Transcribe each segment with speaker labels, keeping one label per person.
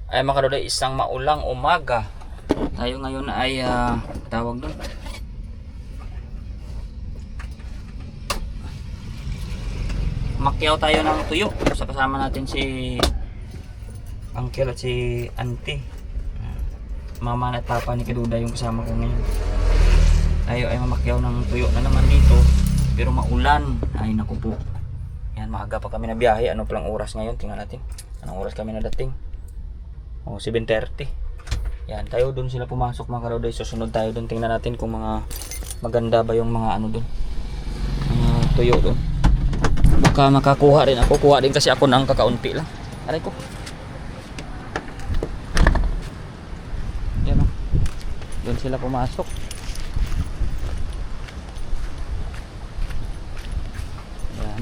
Speaker 1: Ay mga kaduday, isang maulang umaga. Tayo ngayon ay tawag doon. Makyaw tayo ng tuyo. Sa kasama natin si Uncle at si Auntie. Mama at Papa ni Kaduday yung kasama ko ngayon. Tayo ay mamakyaw ng tuyo na naman dito. Pero maulan. Ay naku po. Yan, maaga pa kami na biyahe. Ano palang oras ngayon? Tingnan natin. Anong oras kami na dating? 7:30. Yan, tayo doon sila pumasok mga karoday. Susunod tayo doon. Tingnan natin kung mga maganda ba yung mga ano doon. Mga tuyo doon. Baka makakuha rin ako. Kuha din kasi ako ng kakaunti lang. Aray ko. Yan o. Doon sila pumasok. Yan.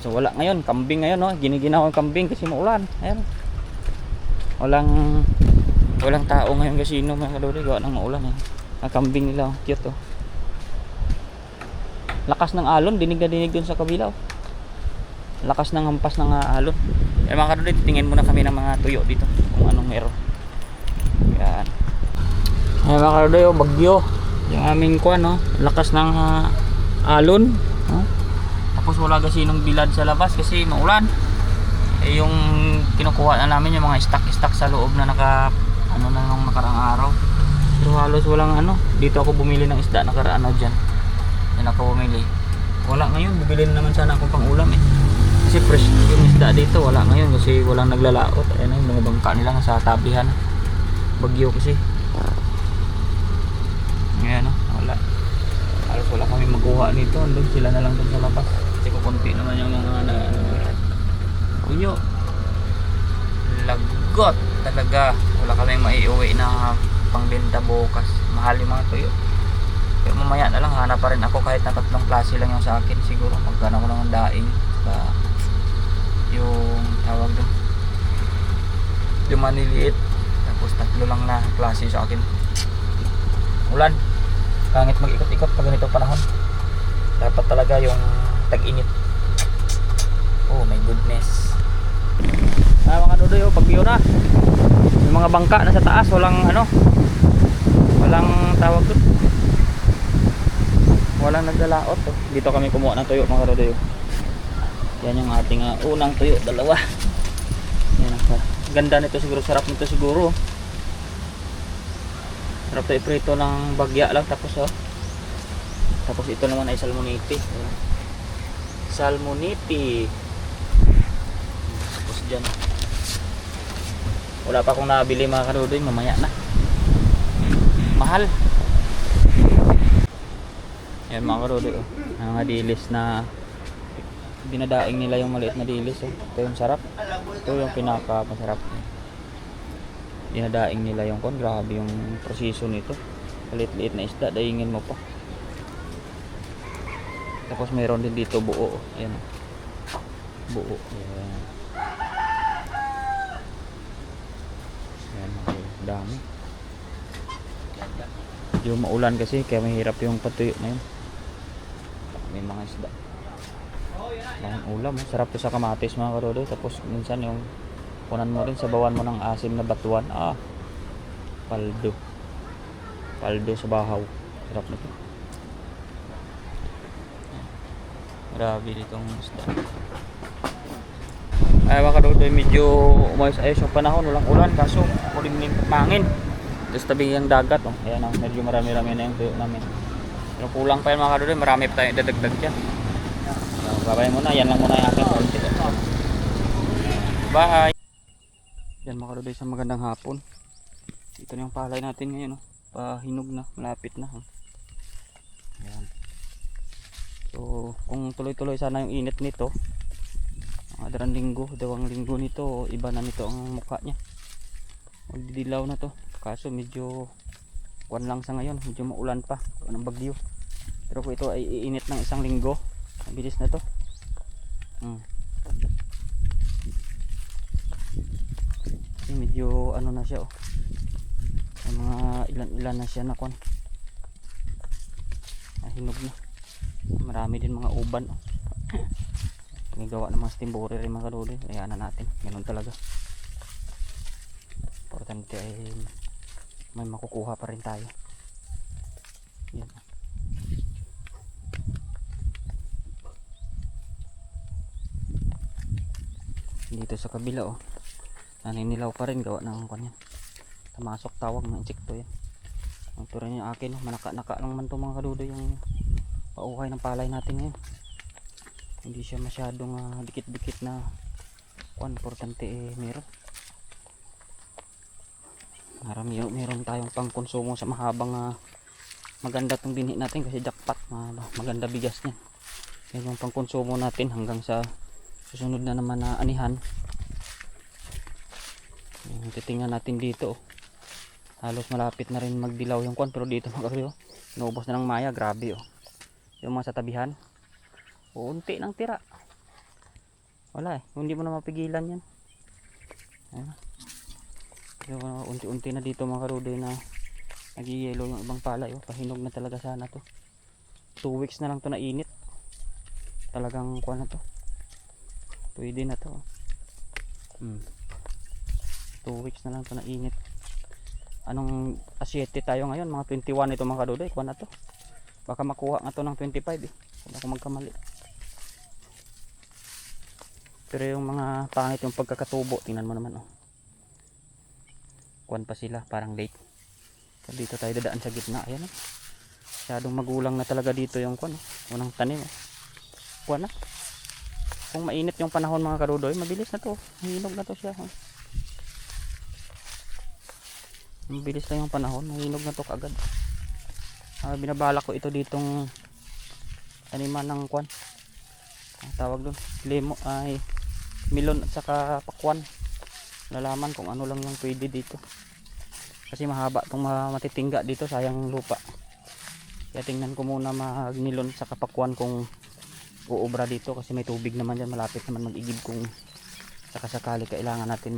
Speaker 1: So wala ngayon, kambing ngayon no. Giniginaw ang kambing kasi maulan. Ayan. Walang tao ngayon kasi mga kalori, gawa ng maulan eh. Ang kambing nila, cute oh. Lakas ng alon, dinig na dinig dun sa kabila oh. Lakas ng hampas ng alon. Eh mga kalori, tingin muna kami ng mga tuyo dito kung anong meron. Yan. Eh mga kalori, oh, bagyo. Yung aming kuwan no, lakas ng alon oh. Tapos wala kasi nung bilad sa labas kasi maulan. Eh yung kinukuha na namin yung mga stock sa loob na naka ano na nung nakarang araw. Pero halos walang ano. Dito ako bumili ng isda nakaraan diyan. Yan ako bumili. Wala ngayon, bibili naman sana akong pang-ulam eh. Kasi fresh yung isda dito, wala ngayon kasi walang naglalaot. Ayun yung mga bangka nila sa tabihan. Bagyo kasi. Ngayon wala. Halos wala kami magkuha nito. Andun sila na lang dun sa labas. Kasi kukunti naman yung mga tuyo. Lagot talaga. Wala kaming maiuwi na pangbenta bukas. Mahal yung mga tuyo. Pero mamaya na lang hanap pa rin ako kahit na 3 klase lang yung sa akin. Siguro magkano ko ng daing sa yung tawag doon. Yung maniliit. Tapos 3 lang na klase sa akin. Ulan. Pangit mag-ikot-ikot pag ganito panahon. Dapat talaga yung tag-init. Oh my goodness. Mga kadudoy, oh, bagyo na. Yung mga bangka na sa taas, walang ano, walang tawag doon. Walang naglalaot. Oh. Dito kami kumuha ng tuyo mga kadudoy. Oh. Yan yung ating unang tuyo, dalawa. Yan ang ganda nito siguro, sarap nito siguro. Sarap to iprito ng bagya lang tapos oh. Tapos ito naman ay salmoniti. Salmoniti. Tapos dyan. Wala pa akong nabili mga karudoy, mamaya na. Mahal. Yan mga karudoy oh. Mga dilis na dinadaing nila yung maliit na dilis oh. Ito yung sarap. Ito yung pinaka masarap. Dinadaing nila yung kon. Grabe yung proseso nito. Liit-liit na isda, daingin mo pa. Tapos mayroon din dito buo. Ayan. Buo. Ayan. Ayan. Dami. Yung maulan kasi kaya mahirap yung patuyo na yun. May mga isda. Ang ulam. Sarap to sa kamatis mga karodo. Tapos minsan yung kunan mo rin, sabawan mo ng asim na batuan. Paldo. Paldo sa bahaw. Sarap nito. Grabe ditong isda. Ay mga kadodoy, medyo umayos-ayos yung panahon, walang ulan kaso kulimlim pangin. Tapos tabi yung dagat oh. Ayan oh, medyo marami-rami na yung tuyo namin. Pero kulang pa yan mga kadodoy, marami pa tayong dadagdag dyan. So, babay muna, yan lang muna yung aking konti. Bye! Yan mga kadodoy, sa magandang hapon. Ito na yung palay natin ngayon oh. Pahinog na, malapit na oh. Ayan. So kung tuloy-tuloy sana yung init nito, dalawang linggo nito, iba na nito ang mukha niya. Magdidilaw na to. Kaso medyo kuwan lang sa ngayon, medyo maulan pa, ng bagyo. Pero kung ito ay iinit ng 1 linggo, mabilis na to. Medyo ano na siya oh. May mga ilan na siya na kuwan. Hinog na. Marami din mga uban oh. Ginagawa ng mga steam borer yung mga kadudoy. Ayan na natin. Ganun talaga. Importante ay may makukuha pa rin tayo. Yan. Dito sa kabila oh, naninilaw pa rin, gawa ng kanya. Tamasok tawag ng insekto yan. Ang tura niya akin, manaka-naka lang man to mga kadudoy yung pauhay ng palay natin ngayon. Hindi siya masyadong dikit-dikit na kwan. Importante meron. Meron tayong pangkonsumo sa mahabang maganda tong binhi natin kasi jackpot. Maganda bigas niya. Yan yung pangkonsumo natin hanggang sa susunod na naman na anihan. Titingnan natin dito. Halos malapit na rin magdilaw yung kwan, pero dito mga kadudoy, inubos na ng maya. Grabe oh. Yung mga sa tabihan, unti nang tira. Wala hindi mo na mapigilan yan. Unti-unti na dito mga kadudoy na nagiyelo yung ibang palay oh. Pahinog na talaga sana to. 2 weeks na lang to na init. Talagang kuha na to. Pwede na to. 2 weeks na lang to na init. Anong asyete tayo ngayon? Mga 21 ito mga kadudoy. Kuha na to. Baka makuha nga to ng 25 Wala ko magkamali. Pero yung mga pangit yung pagkakatubo, tingnan mo naman oh. Kuwan pa sila, parang late. So, dito tayo dadaan sa gitna. Ayan oh. Masyadong magulang na talaga dito yung kuwan oh. Unang tanim oh. Kuwan na. Kung mainit yung panahon mga kadudoy, mabilis na to. Hinog na to siya oh. Mabilis lang yung panahon, hinog na to kaagad. Binabala ko ito ditong taniman ng kuwan. Tawag doon, melon at saka pakwan. Lalaman kung ano lang yung pwede dito. Kasi mahaba itong matitingga dito, sayang lupa. Kaya tingnan ko muna mag-melon at saka pakwan kung uubra dito. Kasi may tubig naman dyan, malapit naman mag-igib kung sakasakali kailangan natin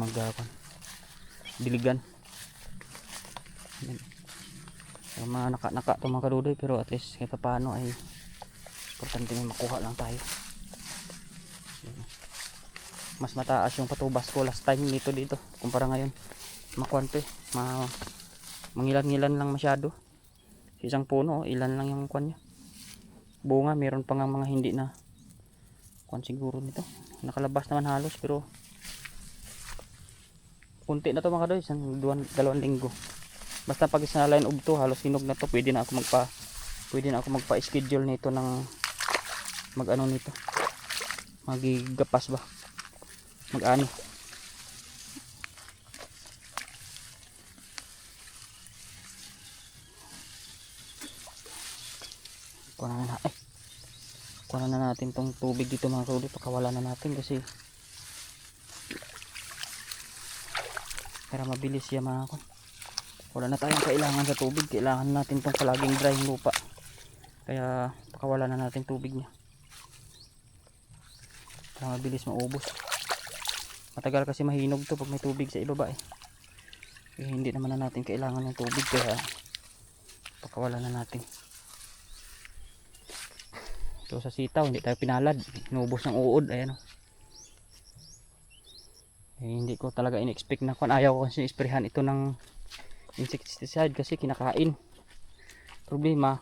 Speaker 1: diligan. Mga naka itong mga kadudoy, pero at least kahit paano ay importante may makuha lang tayo. Mas mataas yung patubas ko last time dito kumpara ngayon. Makuwante, mangilan-ngilan lang masyado. Isang puno, ilan lang yung kuwan niya. Bunga, meron pa nga mga hindi na kuwan siguro nito. Nakalabas naman halos, pero kunti na to mga kadudoy, isang 2 linggo. Basta pag isinaline of to, halos hinog na to. Pwede na ako magpa-schedule nito ng mag-ano nito. Magigapas ba? Mag-ani. Kuha na natin tong tubig dito mga kadudoy. Pakawala na natin kasi para mabilis siya mga kuwan. Wala na tayong kailangan sa tubig. Kailangan natin itong palaging dry yung lupa. Kaya pakawala na natin tubig niya para mabilis maubos. Matagal kasi mahinog to pag may tubig sa ibaba hindi naman na natin kailangan ng tubig, kaya pakawala na natin. So sa sitaw hindi tayo pinalad, inubos ng uod. Ayan o. Hindi ko talaga in-expect na kung ayaw ko kasi isprehan ito ng insecticide kasi kinakain. Problema,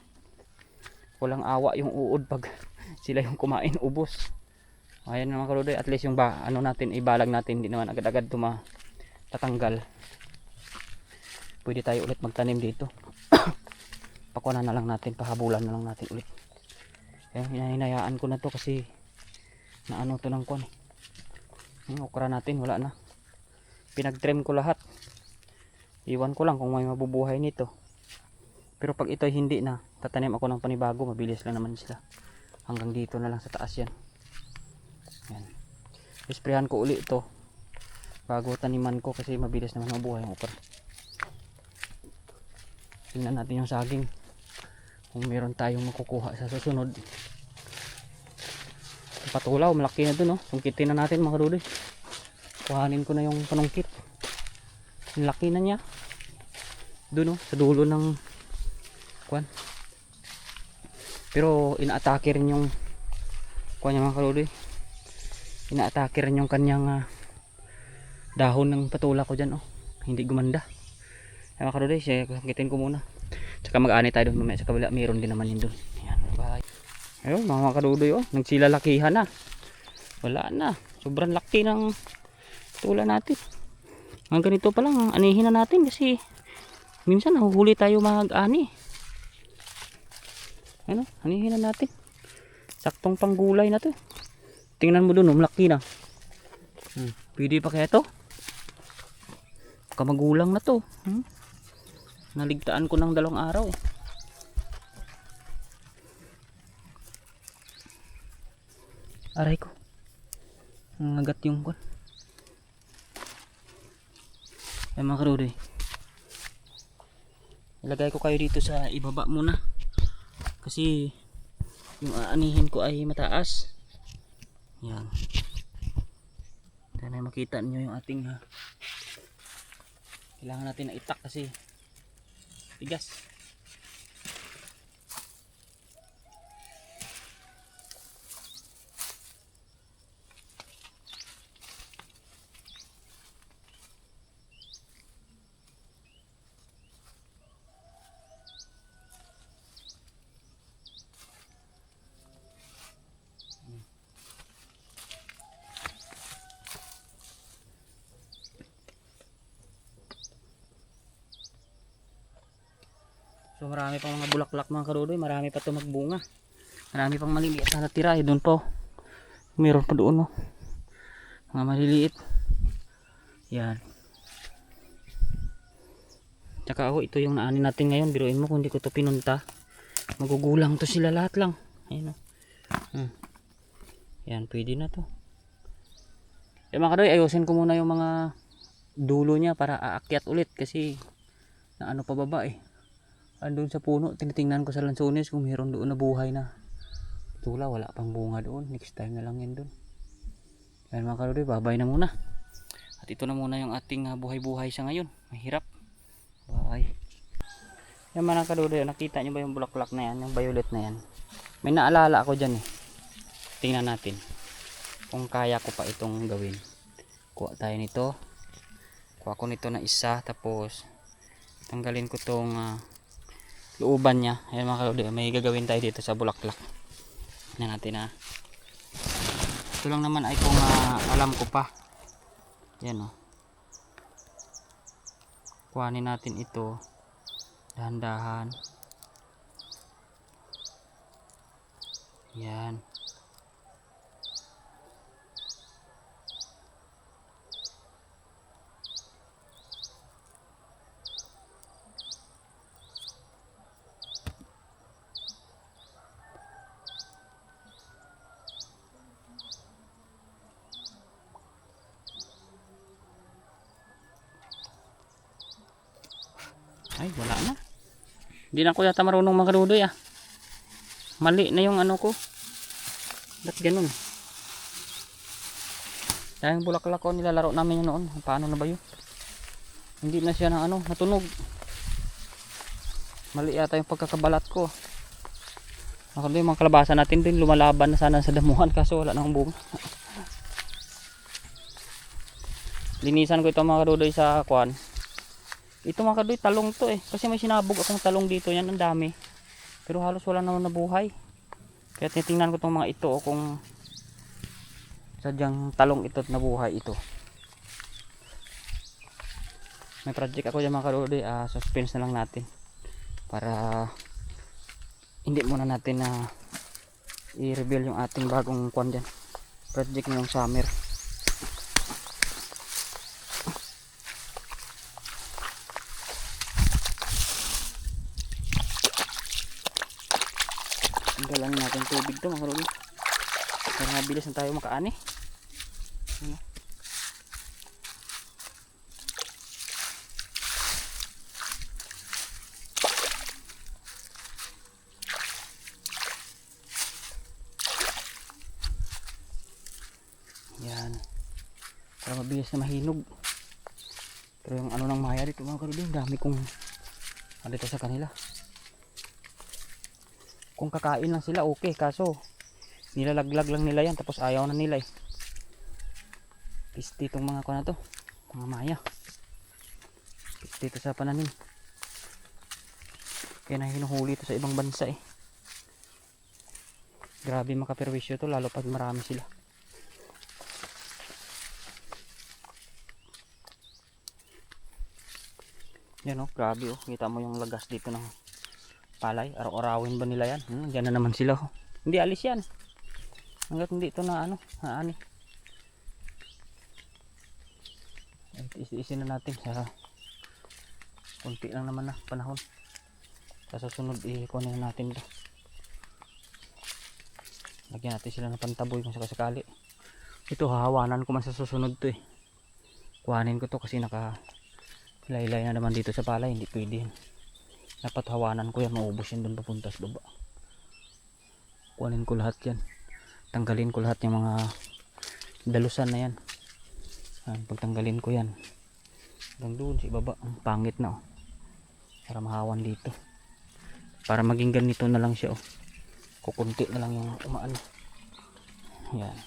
Speaker 1: walang awa yung uod pag sila yung kumain, ubos. Ayan naman kadudoy, at least yung natin, ibalag natin, hindi naman agad-agad tatanggal. Pwede tayo ulit magtanim dito. Pakunan na lang natin, pahabulan na lang natin ulit. Kaya hinayaan ko na to kasi naano to ng kuwan. Yung okra natin wala na. Pinag-trim ko lahat. Iwan ko lang kung may mabubuhay nito. Pero pag ito hindi na, tatanim ako ng panibago, mabilis lang naman sila. Hanggang dito na lang sa taas yan. Yan. Isprehan ko uli ito bago taniman ko kasi mabilis naman mabuhay yung okra. Tingnan natin yung saging. Kung meron tayong makukuha sa susunod. Patulaw, malaki na dun, no? Sungkitin na natin mga kadudoy. Kuhanin ko na yung panungkit. Laki na niya. Doon oh, sa dulo ng kuan. Pero inaatake rin yung kuan niya mga kadudoy. inaatake rin yung kanyang dahon ng patula ko dyan. Hindi gumanda. Ay mga kadudoy, sangkitin ko muna. Tsaka mag-ani tayo doon mamaya sa kabila. Mayroon din naman yun doon. Ayan, bye. Ayun mga kadudoy, nagsilalakihan na. Wala na. Sobrang laki ng patula natin. Ang ganito pa lang, anihin na natin kasi minsan nahuhuli tayo mag-ani. Ano, anihin na natin. Saktong panggulay na to. Tingnan mo doon, malaki na. Pwede pa kaya to? Kamagulang na to. Naligtaan ko ng 2 araw. Aray ko. Nangagat yung kwan. Ay mga kadudoy, ilagay ko kayo dito sa ibaba muna kasi yung aanihin ko ay mataas. Yan, sana makita niyo yung ating kailangan natin na itak kasi tigas. So marami pang mga bulaklak mga kadudoy, marami pa ito magbunga. Marami pang maliliit na natira, doon po. Meron pa doon, mga maliliit. Yan. Tsaka ito yung naani natin ngayon. Biruin mo kung hindi ko ito pinunta, magugulang to sila lahat lang. Ayun Yan, pwede na to. Mga kadudoy, ayusin ko muna yung mga dulo niya para aakyat ulit kasi na pa baba andun sa puno. Tinitingnan ko sa lansones kung mayroon doon na buhay na tula. Wala pang bunga doon. Next time na lang yan doon. Yan mga kadudoy, babay na muna. At ito na muna yung ating buhay-buhay sa ngayon. Mahirap. Bye. Yan mga kadudoy, nakita nyo ba yung bulaklak na yan, yung violet na yan? May naalala ako dyan Tingnan natin kung kaya ko pa itong gawin. Kuha tayo nito. Kuha ko nito na isa, tapos tanggalin ko tong looban niya. Ayan mga kadudoy, may gagawin tayo dito sa bulaklak. Tingnan natin ito lang naman ay kung alam ko pa. Yan kuhanin natin ito dahan-dahan. Yan. Ay, wala na. Hindi na ako yata marunong mga kadudoy Mali na yung ko. Ba't ganun? Dahil yung bulaklak ko nilalaro namin yun noon. Paano na ba yun? Hindi na siya natunog. Mali yata yung pagkakabalat ko. Mga kadudoy, mga kalabasan natin din lumalaban na sana sa damuhan kaso wala nang bunga. Linisan ko ito mga kadudoy sa kwan. Ito mga kadudoy, talong to kasi may sinabog akong talong dito, yan ang dami, pero halos wala naman nabuhay. Kaya titingnan ko itong mga ito kung sadyang talong ito at nabuhay ito. May project ako dyan mga kadudoy, suspense na lang natin para hindi muna natin i-reveal yung ating bagong kwan dyan, project ngayong summer. Tanggalan natin tubig to mga kadudoy para mabilis na tayo makaani. Yan, para mabilis na mahinog. Pero yung ng maya dito mga kadudoy, dami kong dito sa kanila. Kung kakain lang sila okay, kaso nilalaglag lang nila yan tapos ayaw na nila Piste itong mga kuha na to, mga maya. Piste ito sa pananim. Kaya na hinuhuli ito sa ibang bansa eh. Grabe makaperwisyo to lalo pag marami sila. Yan oh, grabe oh. Kita mo yung lagas dito ng palay. Araw-arawin ba nila yan? Diyan na naman sila oh. Hindi alis yan. Hanggat hindi ito na ano, haani. Isi-isin na natin sa kunti lang naman na panahon. Sa susunod kunin natin ito. Lagyan natin sila ng pantaboy kung sakasakali. Ito hahawanan ko man sa susunod to eh. Kuhanin ko to kasi naka laylay na naman dito sa palay, hindi pwede yan. Dapat hawanan ko yan, maubos yan doon papunta sa baba. Kuhanin ko lahat yan, tanggalin ko lahat yung mga dalusan na yan. Pagtanggalin ko yan hanggang doon sa baba, ang pangit na oh. Para mahawan dito, para maging ganito na lang siya oh. Kukunti na lang yung umaano. Yan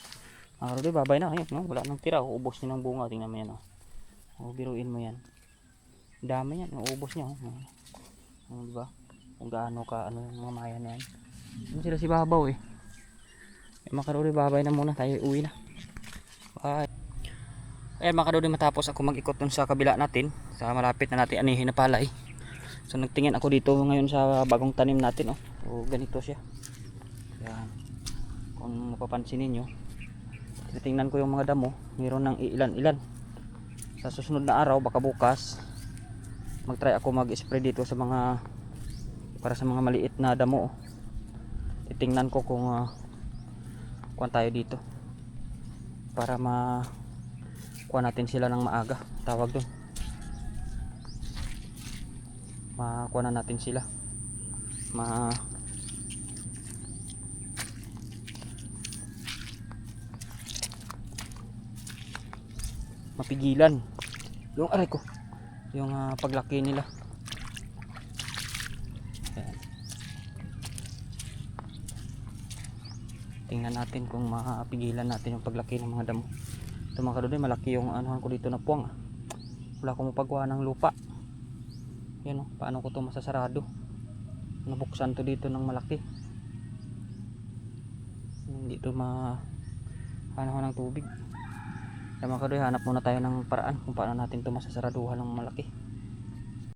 Speaker 1: mga karodi, babay na no? Wala nang tira, uubos niya ng bunga. Tingnan mo yan oh. Biruin mo yan, dami yan, uubos niya oh. Diba? Kung gaano ka ano yung mga maya na yan. Ano sila si babaw eh. Mga karodi, babay na muna tayo, uwi na. Bye. Ayan mga karodi, matapos ako mag-ikot dun sa kabila natin, sa malapit na natin anihin na palay. So nagtingin ako dito ngayon sa bagong tanim natin oh. So ganito siya. Yan. Kung mapapansin ninyo, titingnan ko yung mga damo, mayroon ng ilan-ilan. Sa susunod na araw, baka bukas, mag-try ako mag-spray dito sa mga, para sa mga maliit na damo. Titingnan ko kung kuha tayo dito para kuha natin sila ng maaga. Tawag doon, makuha na natin sila, mapigilan yung aray ko, yung paglaki nila. Ayan. Tingnan natin kung mapigilan natin yung paglaki ng mga damo. Ito mga karodi, malaki yung anuhan ko dito na puwang. Wala akong mapagawa ng lupa. Yan oh, paano ko to masasarado? Nabuksan to dito ng malaki, hindi to ano ng tubig. Kaya mga kadoy, hanap muna tayo ng paraan kung paano natin ito masasaraduhan ng malaki.